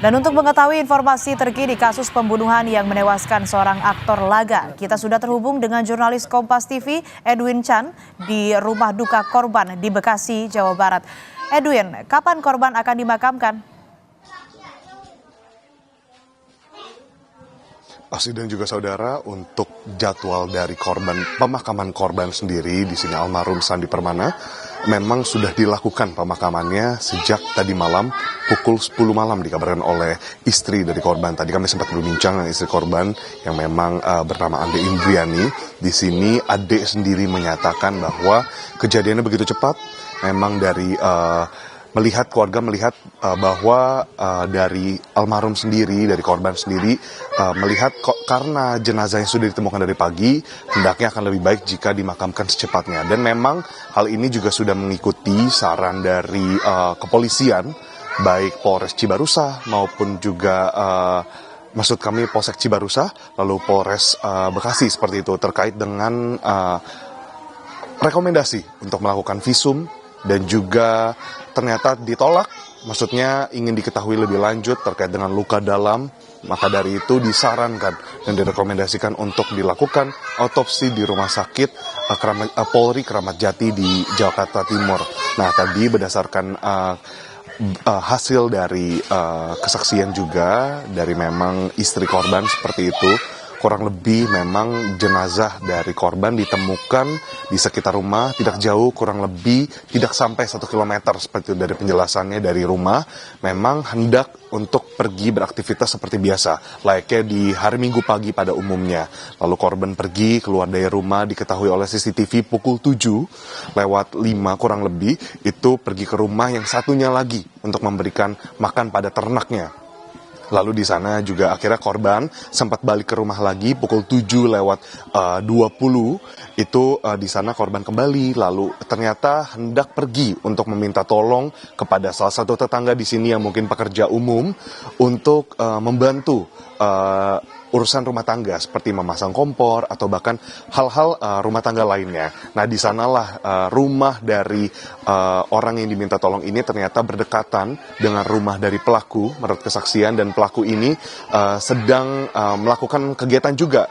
Dan untuk mengetahui informasi terkini kasus pembunuhan yang menewaskan seorang aktor laga, kita sudah terhubung dengan jurnalis Kompas TV Edwin Chan di rumah duka korban di Bekasi, Jawa Barat. Edwin, kapan korban akan dimakamkan? Asri dan juga saudara, untuk jadwal dari pemakaman korban sendiri di sini almarhum Sandi Permana memang sudah dilakukan pemakamannya sejak tadi malam pukul 10 malam dikabarkan oleh istri dari korban. Tadi kami sempat berbincang dengan istri korban yang memang bernama Ade Indriani. Di sini Ade sendiri menyatakan bahwa kejadiannya begitu cepat. Memang dari keluarga melihat bahwa dari almarhum sendiri, dari korban sendiri, melihat karena jenazahnya sudah ditemukan dari pagi, hendaknya akan lebih baik jika dimakamkan secepatnya. Dan memang hal ini juga sudah mengikuti saran dari kepolisian, baik Polres Cibarusah maupun juga maksud kami Polsek Cibarusah, lalu Polres Bekasi seperti itu, terkait dengan rekomendasi untuk melakukan visum dan juga ternyata ditolak, maksudnya ingin diketahui lebih lanjut terkait dengan luka dalam, maka dari itu disarankan dan direkomendasikan untuk dilakukan otopsi di Rumah Sakit Polri Kramat Jati di Jakarta Timur. Nah, tadi berdasarkan hasil dari kesaksian juga dari memang istri korban seperti itu, kurang lebih memang jenazah dari korban ditemukan di sekitar rumah, tidak jauh, kurang lebih tidak sampai 1 kilometer seperti itu dari penjelasannya dari rumah. Memang hendak untuk pergi beraktivitas seperti biasa, layaknya di hari Minggu pagi pada umumnya. Lalu korban pergi keluar dari rumah, diketahui oleh CCTV pukul 7:05 kurang lebih, itu pergi ke rumah yang satunya lagi untuk memberikan makan pada ternaknya. Lalu di sana juga akhirnya korban sempat balik ke rumah lagi pukul 7:20, itu di sana korban kembali, lalu ternyata hendak pergi untuk meminta tolong kepada salah satu tetangga di sini yang mungkin pekerja umum untuk membantu urusan rumah tangga seperti memasang kompor atau bahkan hal-hal rumah tangga lainnya. Nah, di sanalah rumah dari orang yang diminta tolong ini ternyata berdekatan dengan rumah dari pelaku menurut kesaksian, dan pelaku ini sedang melakukan kegiatan juga,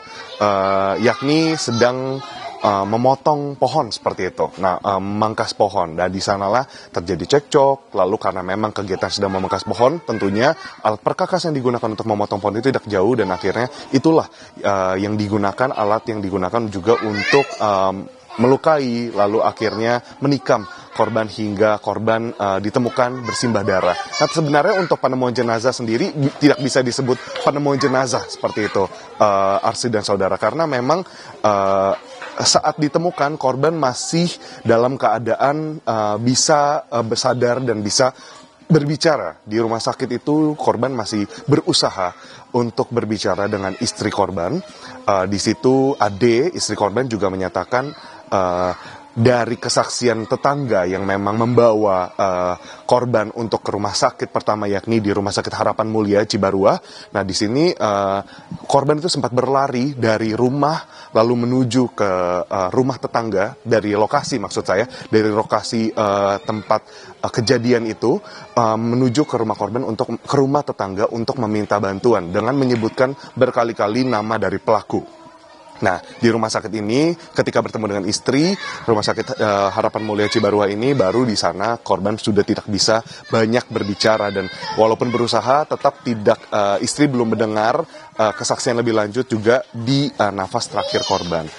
yakni sedang memotong pohon seperti itu. Nah, memangkas pohon. Dan di sanalah terjadi cekcok. Lalu karena memang kegiatan sedang memangkas pohon, tentunya alat perkakas yang digunakan untuk memotong pohon itu tidak jauh, dan akhirnya itulah yang digunakan, alat yang digunakan juga untuk melukai, lalu akhirnya menikam korban hingga korban ditemukan bersimbah darah. Nah, sebenarnya untuk penemuan jenazah sendiri tidak bisa disebut penemuan jenazah seperti itu, Arsy dan saudara, karena memang saat ditemukan korban masih dalam keadaan bisa bersadar dan bisa berbicara. Di rumah sakit itu korban masih berusaha untuk berbicara dengan istri korban. Di situ Ade, istri korban, juga menyatakan dari kesaksian tetangga yang memang membawa korban untuk ke rumah sakit pertama, yakni di Rumah Sakit Harapan Mulia Cibarua. Nah, di sini korban itu sempat berlari dari rumah lalu menuju ke rumah tetangga, dari lokasi, maksud saya dari lokasi tempat kejadian itu, menuju ke rumah korban untuk ke rumah tetangga untuk meminta bantuan dengan menyebutkan berkali-kali nama dari pelaku. Nah, di rumah sakit ini ketika bertemu dengan istri, Rumah Sakit Harapan Mulia Cibarua ini, baru di sana korban sudah tidak bisa banyak berbicara, dan walaupun berusaha tetap tidak, istri belum mendengar kesaksian lebih lanjut juga di nafas terakhir korban.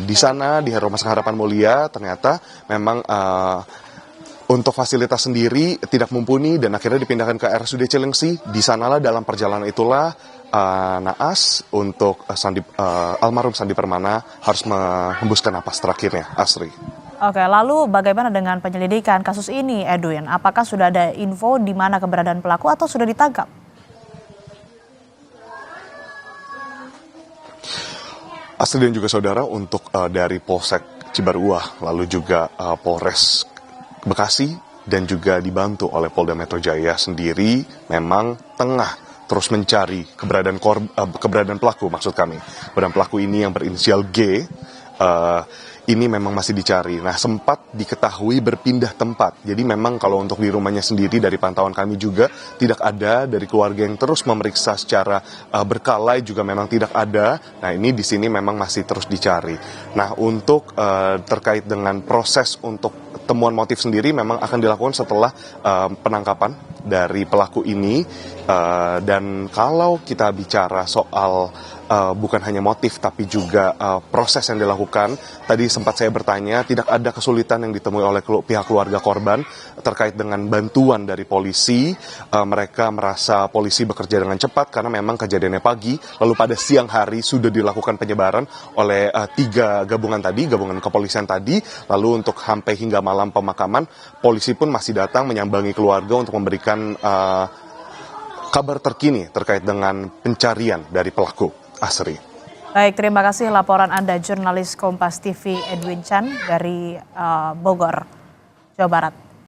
Di sana di Rumah Sakit Harapan Mulia ternyata memang untuk fasilitas sendiri tidak mumpuni, dan akhirnya dipindahkan ke RSUD Cilengsi. Di sanalah dalam perjalanan itulah naas untuk almarhum Sandi Permana harus menghembuskan napas terakhirnya, Asri. Oke, lalu bagaimana dengan penyelidikan kasus ini, Edwin? Apakah sudah ada info di mana keberadaan pelaku atau sudah ditangkap? Asri dan juga saudara, untuk dari Polsek Cibarua, lalu juga Polres Bekasi, dan juga dibantu oleh Polda Metro Jaya sendiri, memang tengah terus mencari keberadaan pelaku, maksud kami. Keberadaan pelaku ini yang berinisial G, ini memang masih dicari. Nah, sempat diketahui berpindah tempat. Jadi memang kalau untuk di rumahnya sendiri dari pantauan kami juga tidak ada, dari keluarga yang terus memeriksa secara berkala juga memang tidak ada. Nah, ini di sini memang masih terus dicari. Nah, untuk terkait dengan proses untuk temuan motif sendiri memang akan dilakukan setelah penangkapan dari pelaku ini. Dan kalau kita bicara soal bukan hanya motif tapi juga proses yang dilakukan, tadi sempat saya bertanya, tidak ada kesulitan yang ditemui oleh pihak keluarga korban terkait dengan bantuan dari polisi. Mereka merasa polisi bekerja dengan cepat karena memang kejadiannya pagi, lalu pada siang hari sudah dilakukan penyebaran oleh 3 gabungan tadi, gabungan kepolisian tadi, lalu untuk sampai hingga malam pemakaman, polisi pun masih datang menyambangi keluarga untuk memberikan kabar terkini terkait dengan pencarian dari pelaku. Asri. Baik, terima kasih laporan Anda jurnalis Kompas TV Edwin Chan dari Bogor, Jawa Barat.